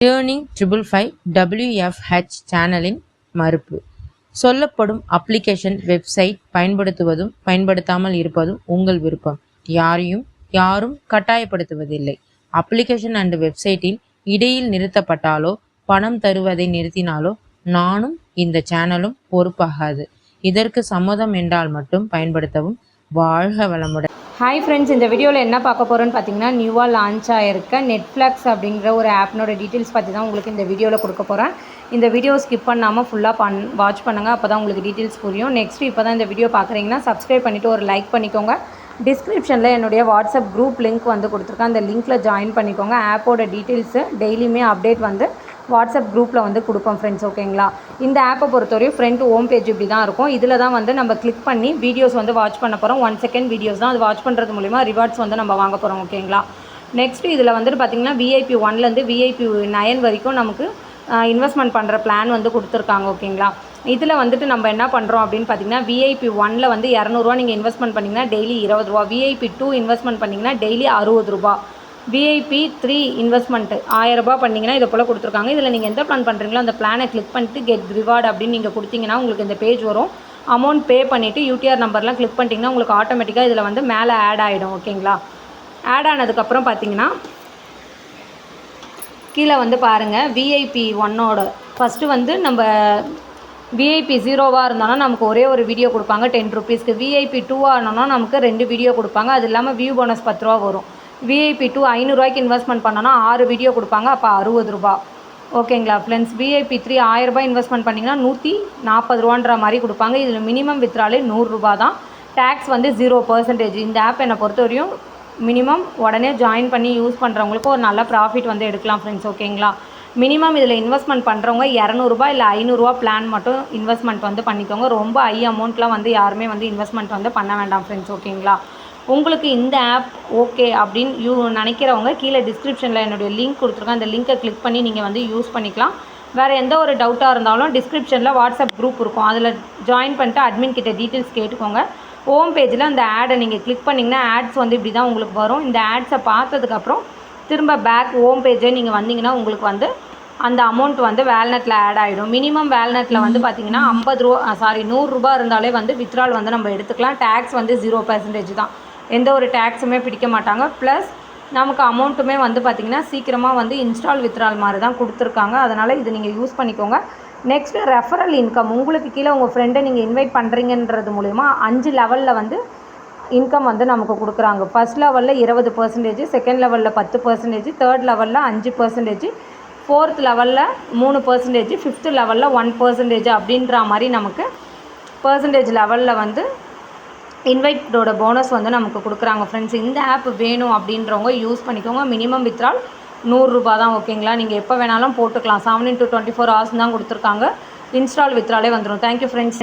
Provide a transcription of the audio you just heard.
Earning 555 WFH சேனலின் மறுப்பு. சொல்லப்படும் அப்ளிகேஷன் வெப்சைட் பயன்படுத்துவதும் பயன்படுத்தாமல் இருப்பதும் உங்கள் விருப்பம். யாரும் கட்டாயப்படுத்துவதில்லை. அப்ளிகேஷன் அண்ட் வெப்சைட்டில் இடையில் நிறுத்தப்பட்டாலோ பணம் தருவதை நிறுத்தினாலோ நானும் இந்த சேனலும் பொறுப்பாகாது. இதற்கு சம்மதம் என்றால் மட்டும் பயன்படுத்தவும். வாழ்க வளமுடன். ஹாய் ஃப்ரெண்ட்ஸ், இந்த வீடியோவில் என்ன பார்க்க போகிறோன்னு பார்த்தீங்கன்னா, நியூவாக லான்ச் ஆகிருக்க நெட்ஃப்ளிக்ஸ் அப்படிங்கிற ஒரு ஆப்னோட டீட்டெயில்ஸ் பற்றி தான் உங்களுக்கு இந்த வீடியோவில் கொடுக்க போகிறேன். இந்த வீடியோ ஸ்கிப் பண்ணாமல் ஃபுல்லாக வாட்ச் பண்ணுங்கள். அப்போ தான் உங்களுக்கு டீட்டெயில்ஸ் புரியும். நெக்ஸ்ட் இப்போ தான் இந்த வீடியோ பார்க்குறீங்கன்னா சப்ஸ்கிரைப் பண்ணிவிட்டு ஒரு லைக் பண்ணிக்கோங்க. டிஸ்கிரிப்ஷனில் என்னுடைய வாட்ஸ்அப் குரூப் லிங்க் வந்து கொடுத்துருக்கேன். அந்த லிங்க்கில் ஜாயின் பண்ணிக்கோங்க. ஆப்போட டீட்டெயில்ஸு டெய்லியுமே அப்டேட் வந்து வாட்ஸ்அப் குரூப்பில் வந்து கொடுப்போம் ஃப்ரெண்ட்ஸ், ஓகேங்களா. இந்த ஆப்பை பொறுத்தவரையும் ஃப்ரண்ட் ஹோம் பேஜ் இப்படி தான் இருக்கும். இதில் தான் வந்து நம்ம கிளிக் பண்ணி வீடியோஸ் வந்து வாட்ச் பண்ண போகிறோம். 1 செகண்ட் வீடியோஸ் தான். அது வாட்ச் பண்ணுறது மூலிமா ரிவார்ட்ஸ் வந்து நம்ம வாங்க போகிறோம், ஓகேங்களா. நெக்ஸ்ட்டு இதில் வந்துட்டு பார்த்திங்கன்னா VIP 1லேருந்து VIP 9 வரைக்கும் நமக்கு இன்வெஸ்ட்மெண்ட் பண்ணுற பிளான் வந்து கொடுத்துருக்காங்க, ஓகேங்களா. இதில் வந்துட்டு நம்ம என்ன பண்ணுறோம் அப்படின்னு பார்த்தீங்கன்னா, VIP 1ல் வந்து 200 நீங்கள் இன்வெஸ்ட்மெண்ட் பண்ணிங்கன்னா டெய்லி 20 ரூபா. VIP 2 இன்வெஸ்ட்மெண்ட் பண்ணிங்கன்னா டெய்லி 60 ரூபா. VIP 3 இன்வெஸ்ட்மெண்ட் 1000 ரூபா பண்ணிங்கன்னா இதை போல் கொடுத்துருக்காங்க. இதில் நீங்கள் எந்த பிளான் பண்ணுறீங்களோ அந்த பிளானை கிளிக் பண்ணிட்டு கெட் ரிவார்டு அப்படின்னு நீங்கள் கொடுத்தீங்கன்னா உங்களுக்கு இந்த பேஜ் வரும். அமௌண்ட் பே பண்ணிவிட்டு UTR நம்பர்லாம் கிளிக் பண்ணிட்டீங்கன்னா உங்களுக்கு ஆட்டோமேட்டிக்காக இதில் வந்து மேலே ஆட் ஆகிடும், ஓகேங்களா. ஆட் ஆனதுக்கப்புறம் பார்த்தீங்கன்னா கீழே வந்து பாருங்கள், VIP 1ஓட ஃபஸ்ட்டு வந்து நம்ம VIP 0வாக இருந்தாலும் நமக்கு ஒரே ஒரு வீடியோ கொடுப்பாங்க 10 ருபீஸ்க்கு. VIP 2ஆக இருந்தோம்னா நமக்கு 2 வீடியோ கொடுப்பாங்க. அது இல்லாமல் வியூ போனஸ் 10 ரூபா வரும். VIP 2 500 ரூபாய்க்கு இன்வெஸ்ட்மெண்ட் பண்ணோன்னா 6 வீடியோ கொடுப்பாங்க. அப்போ 60 ரூபா, ஓகேங்களா ஃப்ரெண்ட்ஸ். VIP 3 1000 ரூபாய் இன்வெஸ்ட்மெண்ட் பண்ணிங்கன்னா 140 ரூபான்ற மாதிரி கொடுப்பாங்க. இதில் மினிமம் வித்ராலே 100 ரூபா தான். டேக்ஸ் வந்து 0%. இந்த ஆப் என்னை பொறுத்தவரையும் மினிமம் உடனே ஜாயின் பண்ணி யூஸ் பண்ணுறவங்களுக்கு ஒரு நல்ல ப்ராஃபிட் வந்து எடுக்கலாம் ஃப்ரெண்ட்ஸ், ஓகேங்களா. மினிமம் இதில் இன்வெஸ்ட்மெண்ட் பண்ணுறவங்க 200 ரூபா இல்லை 500 ரூபா பிளான் மட்டும் இன்வெஸ்ட்மெண்ட் வந்து பண்ணிக்கோங்க. ரொம்ப ஹை அமௌண்ட்லாம் வந்து யாருமே வந்து இன்வெஸ்ட்மெண்ட் வந்து பண்ண வேண்டாம் ஃப்ரெண்ட்ஸ், ஓகேங்களா. உங்களுக்கு இந்த ஆப் ஓகே அப்படின்னு நினைக்கிறவங்க கீழே டிஸ்கிரிப்ஷனில் என்னுடைய லிங்க் கொடுத்துருக்கேன். அந்த லிங்க்கை கிளிக் பண்ணி நீங்கள் வந்து யூஸ் பண்ணிக்கலாம். வேறு எந்த ஒரு டவுட்டாக இருந்தாலும் டிஸ்கிரிப்ஷனில் வாட்ஸ்அப் குரூப் இருக்கும். அதில் ஜாயின் பண்ணிட்டு அட்மின் கிட்ட டீட்டெயில்ஸ் கேட்டுக்கோங்க. ஹோம் பேஜில் அந்த ஆடை நீங்கள் கிளிக் பண்ணிங்கன்னா ஆட்ஸ் வந்து இப்படி தான் உங்களுக்கு வரும். இந்த ஆட்ஸை பார்த்ததுக்கப்புறம் திரும்ப பேக் ஹோம் பேஜே நீங்கள் வந்தீங்கன்னா உங்களுக்கு வந்து அந்த அமௌண்ட் வந்து வேல்நெட்டில் ஆட் ஆகிடும். மினிமம் வேல்நெட்டில் வந்து பார்த்திங்கன்னா 100 ரூபா இருந்தாலே வந்து வித்ட்ரால் வந்து நம்ம எடுத்துக்கலாம். டேக்ஸ் வந்து 0% தான். எந்த ஒரு டேக்ஸுமே பிடிக்க மாட்டாங்க. ப்ளஸ் நமக்கு அமௌண்ட்டுமே வந்து பார்த்திங்கன்னா சீக்கிரமாக வந்து இன்ஸ்டால் வித்ட்ரால் மாதிரி தான் கொடுத்துருக்காங்க. அதனால் இது நீங்கள் யூஸ் பண்ணிக்கோங்க. Next referral income. உங்களுக்கு கீழே உங்கள் ஃப்ரெண்டை நீங்கள் இன்வைட் பண்ணுறீங்கன்றது மூலிமா 5 லெவலில் வந்து இன்கம் வந்து நமக்கு கொடுக்குறாங்க. ஃபஸ்ட் லெவலில் 20%, செகண்ட் லெவலில் 10%, தேர்ட் லெவலில் 5%, ஃபோர்த் லெவலில் 3%, ஃபிஃப்த் லெவலில் 1% அப்படின்ற மாதிரி நமக்கு பர்சன்டேஜ் லெவலில் வந்து இன்வைட்டோட போனஸ் வந்து நமக்கு கொடுக்குறாங்க ஃப்ரெண்ட்ஸ். இந்த ஆப் வேணும் அப்படின்றவங்க யூஸ் பண்ணிக்கோங்க. மினிமம் வித்ட்ரால் 100 ரூபா தான், ஓகேங்களா. நீங்கள் எப்போ வேணாலும் போட்டுக்கலாம். 7 into 24 hours தான் கொடுத்துருக்காங்க. இன்ஸ்டால் வித்ட்ராலே வந்துடும். Thank you friends.